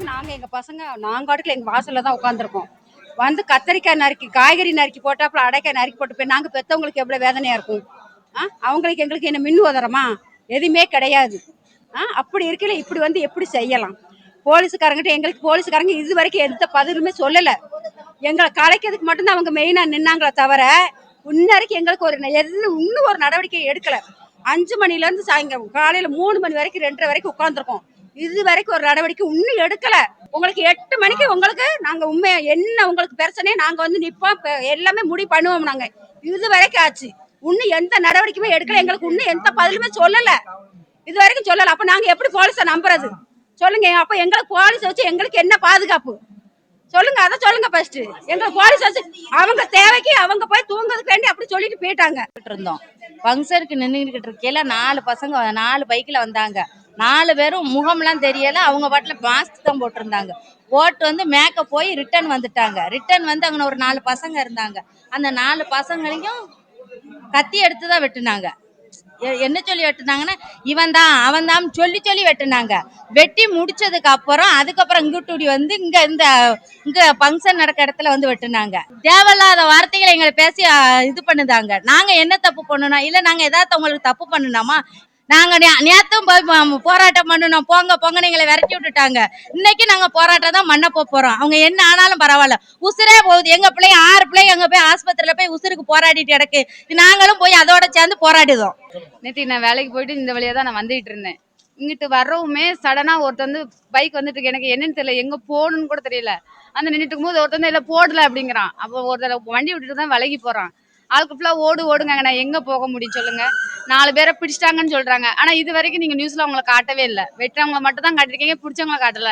நாங்க எங்க பசங்க நாங்க அடுக்கல எங்க வாசல்ல தான் உட்காந்துருக்கோம். வந்து கத்தரிக்காய் நறுக்கி காய்கறி நறுக்கி போட்டாப்புல அடைக்காய் நறுக்கி போட்டு போய் நாங்க பெத்தவங்களுக்கு எவ்வளவு வேதனையா இருக்கும். அவங்களுக்கு எங்களுக்கு என்ன மின் உதறமா எதுவுமே கிடையாது. அப்படி இருக்கல இப்படி வந்து எப்படி செய்யலாம்? போலீஸ்காரங்கிட்ட எங்களுக்கு போலீஸ்காரங்க இது வரைக்கும் எந்த பதிலுமே சொல்லல. எங்களை கலைக்கிறதுக்கு மட்டும்தான் அவங்க மெயினா நின்னாங்களே தவிர இன்ன வரைக்கும் எங்களுக்கு இன்னும் ஒரு நடவடிக்கை எடுக்கல. 5 மணில இருந்து சாயங்காலம் காலையில 3 மணி வரைக்கும் 2:30 வரைக்கும் உட்கார்ந்துருக்கோம். இது வரைக்கும் ஒரு நடவடிக்கை இன்னும் எடுக்கல. உங்களுக்கு 8 மணிக்கு உங்களுக்கு நாங்க உண்மையா என்ன உங்களுக்கு பிரச்சனையே நாங்க வந்து நிப்போம், எல்லாமே முடிவு பண்ணுவோம். நாங்க இது வரைக்கும் ஆச்சு, இன்னும் எந்த நடவடிக்கையுமே எடுக்கல. எங்களுக்கு இன்னும் எந்த பதிலுமே சொல்லல, இது வரைக்கும் சொல்லல. அப்ப நாங்க எப்படி போலீஸை நம்புறது சொல்லுங்க? அப்ப எங்களுக்கு போலீஸ் வச்சு எங்களுக்கு என்ன பாதுகாப்பு சொல்லுங்க? அதை சொல்லுங்க ஃபர்ஸ்ட். எங்க போலீஸ் வச்சு அவங்க தேவைக்கு அவங்க போய் தூங்குறதுக்கு வேண்டி அப்படி சொல்லிட்டு போயிட்டாங்க. இருந்தோம் ஃபங்க்ஷனுக்கு நின்றுகிட்டு இருக்கையில 4 பசங்க 4 பைக்ல வந்தாங்க. 4 பேரும் முகம்லாம் தெரியல. அவங்க பாட்டுல மாஸ்க் தான் போட்டிருந்தாங்க. போட்டு வந்து மேக்கப் போய் ரிட்டர்ன் வந்துட்டாங்க. ரிட்டர்ன் வந்து அங்கே ஒரு 4 பசங்க இருந்தாங்க. அந்த 4 பசங்களையும் கத்தி எடுத்து தான் வெட்டுனாங்க. என்ன சொல்லி வெட்டுனாங்கன்னா இவன் தான் அவன் தான் சொல்லி சொல்லி வெட்டுனாங்க. வெட்டி முடிச்சதுக்கு அப்புறம் அதுக்கப்புறம் இங்கிட்டு வந்து இங்க ஃபங்க்ஷன் நடக்க இடத்துல வந்து வெட்டுனாங்க. தேவையில்லாத வார்த்தைகளை எங்களை பேசி இது பண்ணுதாங்க. நாங்க என்ன தப்பு பண்ணணும்? இல்ல நாங்க ஏதாவது உங்களுக்கு தப்பு பண்ணணுமா? நாங்க நேத்தும் போய் போராட்டம் பண்ணணும். போங்க போங்கன்னு எங்களை விரட்டி விட்டுட்டாங்க. இன்னைக்கு நாங்க போராட்டம் தான் பண்ண போறோம். அவங்க என்ன ஆனாலும் பரவாயில்ல, உசுரே போகுது. எங்க பிள்ளைங்க 6 பிள்ளைங்க அங்க போய் ஆஸ்பத்திரியில போய் உசுருக்கு போராடிட்டு கிடக்கு. நாங்களும் போய் அதோட சேர்ந்து போராடுதோம். நேற்று நான் வேலைக்கு போயிட்டு இந்த வழியா தான் நான் வந்துட்டு இருந்தேன். இங்கிட்டு வர்றவுமே சடனா ஒருத்தர் வந்து பைக் வந்துட்டு இருக்கு. எனக்கு என்னன்னு தெரியல, எங்க போகணும்னு கூட தெரியல. அந்த நின்றுட்டு இருக்கும்போது ஒருத்தர் வந்து இல்லை போடல அப்படிங்கிறான். அப்போ ஒருத்தர் வண்டி விட்டுட்டு தான் விலகி போறான். ஆளுக்கு ஃபுல்லா ஓடுங்க. நான் எங்க போக முடியும் சொல்லுங்க? 4 பேரை பிடிச்சிட்டாங்கன்னு சொல்றாங்க. ஆனா இது வரைக்கும் நீங்க நியூஸ்ல அவங்களை காட்டவே இல்லை. வெட்டுறவங்களை மட்டும் தான் காட்டிருக்கீங்க, பிடிச்சவங்களை காட்டல.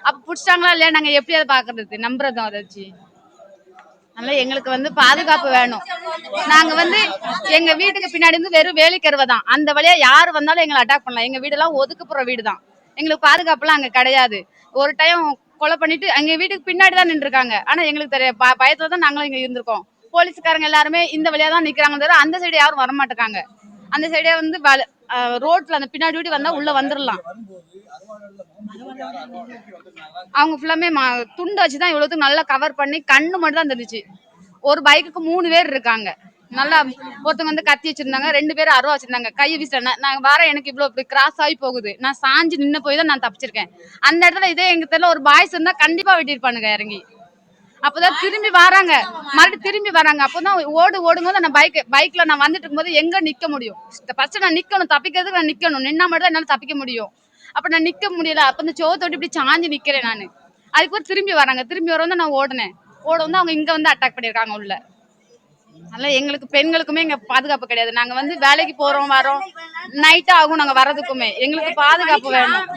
அப்ப பிடிச்சிட்டாங்களா இல்லையா நாங்க எப்படி அதை பாக்குறது, நம்புறதும் அதை வச்சு? அதனால எங்களுக்கு வந்து பாதுகாப்பு வேணும். நாங்க வந்து எங்க வீட்டுக்கு பின்னாடி இருந்து வெறும் வேலிக்கருவை தான். அந்த வழியா யாரு வந்தாலும் எங்களை அட்டாக் பண்ணலாம். எங்க வீடெல்லாம் ஒதுக்குப்புற வீடு தான். எங்களுக்கு பாதுகாப்புலாம் அங்க கிடையாது. ஒரு டைம் கொலை பண்ணிட்டு எங்க வீட்டுக்கு பின்னாடி தான் நின்றுருக்காங்க. ஆனா எங்களுக்கு தெரிய பயத்துல தான் நாங்களும் இங்க இருந்திருக்கோம். போலீஸ்காரங்க எல்லாருமே இந்த வழியா தான் நிக்கிறாங்க தவிர அந்த சைடு யாரும் வரமாட்டாங்க. அந்த சைடே வந்து ரோட்ல அந்த பின்னாடி வீடு வந்தா உள்ள வந்துடலாம். அவங்க ஃபுல்லாமே துண்டை வச்சுதான் இவ்வளவுக்கு நல்லா கவர் பண்ணி கண்ணு மட்டும் தான் தெரிஞ்சிச்சு. ஒரு பைக்குக்கு 3 பேர் இருக்காங்க. நல்லா ஒருத்தவங்க வந்து கத்தி வச்சிருந்தாங்க, 2 பேரும் அருவா வச்சிருந்தாங்க. கையை வீசிட்டேன். நான் வர எனக்கு இவ்வளவு இப்படி கிராஸ் ஆகி போகுது. நான் சாஞ்சு நின்று போய் தான் நான் தப்பிச்சிருக்கேன். அந்த இடத்துல இதே எங்க தெரியல ஒரு பாய்ஸ் இருந்தா கண்டிப்பா வெட்டிருப்பானுங்க இறங்கி. அப்பதான் திரும்பி வராங்க, மறுபடியும் திரும்பி வராங்க. அப்பதான் ஓடுங்க. நான் பைக்ல நான் வந்துட்டு இருக்கும்போது எங்க நிக்க முடியும்? ஃபர்ஸ்ட் நான் நிக்கணும், தப்பிக்கிறதுக்கு நான் நிக்கணும். நின்னா மட்டும் தான் என்னால தப்பிக்க முடியும். அப்ப நான் நிக்க முடியல. அப்ப இந்த சோத்தோட்டி இப்படி சாஞ்சு நிக்கிறேன் நானு. அதுக்கு திரும்பி வராங்க. திரும்பி வரவும் நான் ஓடுனேன். ஓட வந்து அவங்க இங்க வந்து அட்டாக் பண்ணிருக்காங்க உள்ள. அதனால எங்களுக்கு பெண்களுக்குமே இங்க பாதுகாப்பு கிடையாது. நாங்க வந்து வேலைக்கு போறோம் வரோம், நைட் ஆகும் நாங்க வர்றதுக்குமே. எங்களுக்கு பாதுகாப்பு வேணும்.